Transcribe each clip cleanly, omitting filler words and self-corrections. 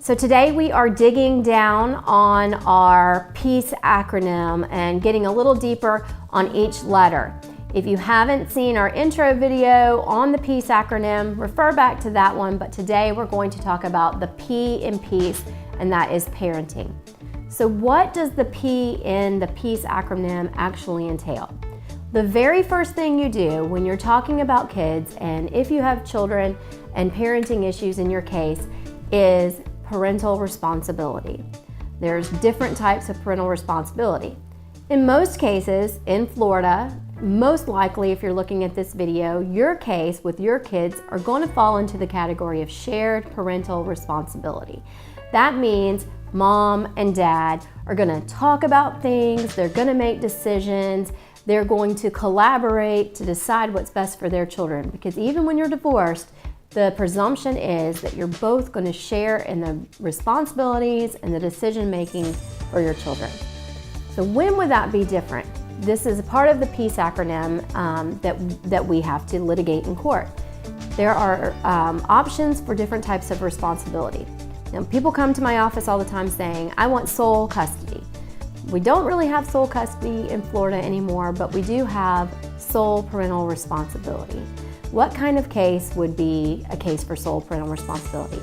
So today we are digging down on our PEACE acronym and getting a little deeper on each letter. If you haven't seen our intro video on the PEACE acronym, refer back to that one, but today we're going to talk about the P in PEACE, and that is parenting. So what does the P in the PEACE acronym actually entail? The very first thing you do when you're talking about kids, and if you have children and parenting issues in your case, is parental responsibility. There's different types of parental responsibility. In most cases, in Florida, most likely if you're looking at this video, your case with your kids are going to fall into the category of shared parental responsibility. That means mom and dad are going to talk about things, they're going to make decisions, they're going to collaborate to decide what's best for their children. Because even when you're divorced, the presumption is that you're both going to share in the responsibilities and the decision making for your children. So when would that be different? This is a part of the PEACE acronym that we have to litigate in court. There are options for different types of responsibility. Now, people come to my office all the time saying, I want sole custody. We don't really have sole custody in Florida anymore, but we do have sole parental responsibility. What kind of case would be a case for sole parental responsibility?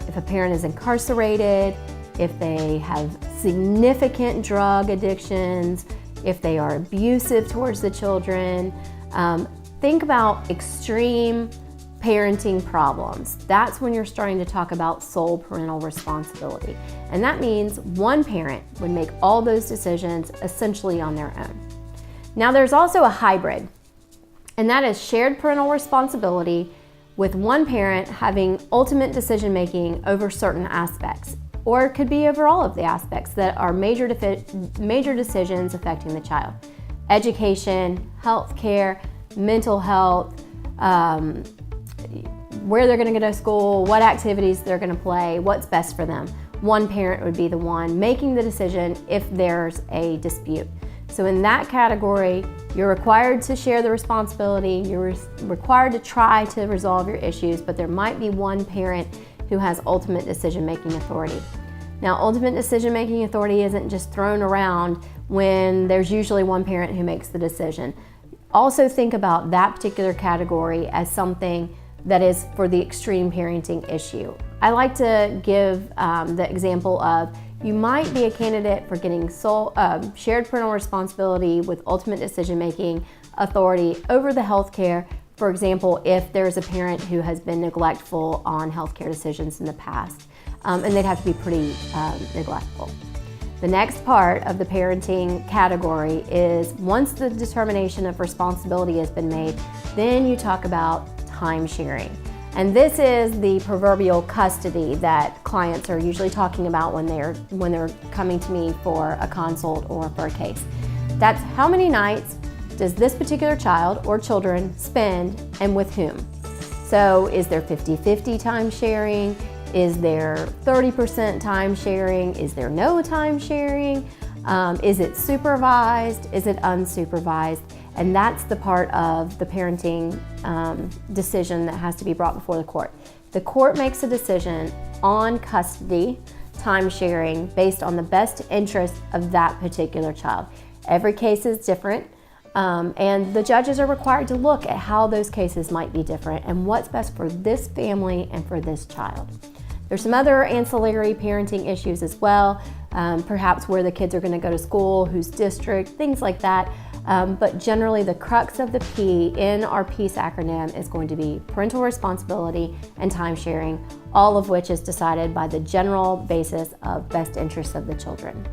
If a parent is incarcerated, if they have significant drug addictions, if they are abusive towards the children, think about extreme parenting problems. That's when you're starting to talk about sole parental responsibility. And that means one parent would make all those decisions essentially on their own. Now there's also a hybrid, and that is shared parental responsibility with one parent having ultimate decision making over certain aspects, or it could be over all of the aspects that are major decisions affecting the child. Education, health care, mental health, where they're going to go to school, what activities they're going to play, what's best for them. One parent would be the one making the decision if there's a dispute. So in that category, you're required to share the responsibility, you're required to try to resolve your issues, but there might be one parent who has ultimate decision-making authority. Now, ultimate decision-making authority isn't just thrown around when there's usually one parent who makes the decision. Also think about that particular category as something that is for the extreme parenting issue. I like to give the example of you might be a candidate for getting shared parental responsibility with ultimate decision-making authority over the health care. For example, if there's a parent who has been neglectful on healthcare decisions in the past, and they'd have to be pretty neglectful. The next part of the parenting category is once the determination of responsibility has been made, then you talk about time sharing. And this is the proverbial custody that clients are usually talking about when they're coming to me for a consult or for a case. That's how many nights does this particular child or children spend and with whom? So is there 50-50 time sharing? Is there 30% time sharing? Is there no time sharing? Is it supervised? Is it unsupervised? And that's the part of the parenting decision that has to be brought before the court. The court makes a decision on custody, time sharing, based on the best interest of that particular child. Every case is different. And the judges are required to look at how those cases might be different and what's best for this family and for this child. There's some other ancillary parenting issues as well, perhaps where the kids are going to go to school, whose district, things like that. But generally the crux of the P in our PEACE acronym is going to be parental responsibility and time sharing, all of which is decided by the general basis of best interests of the children.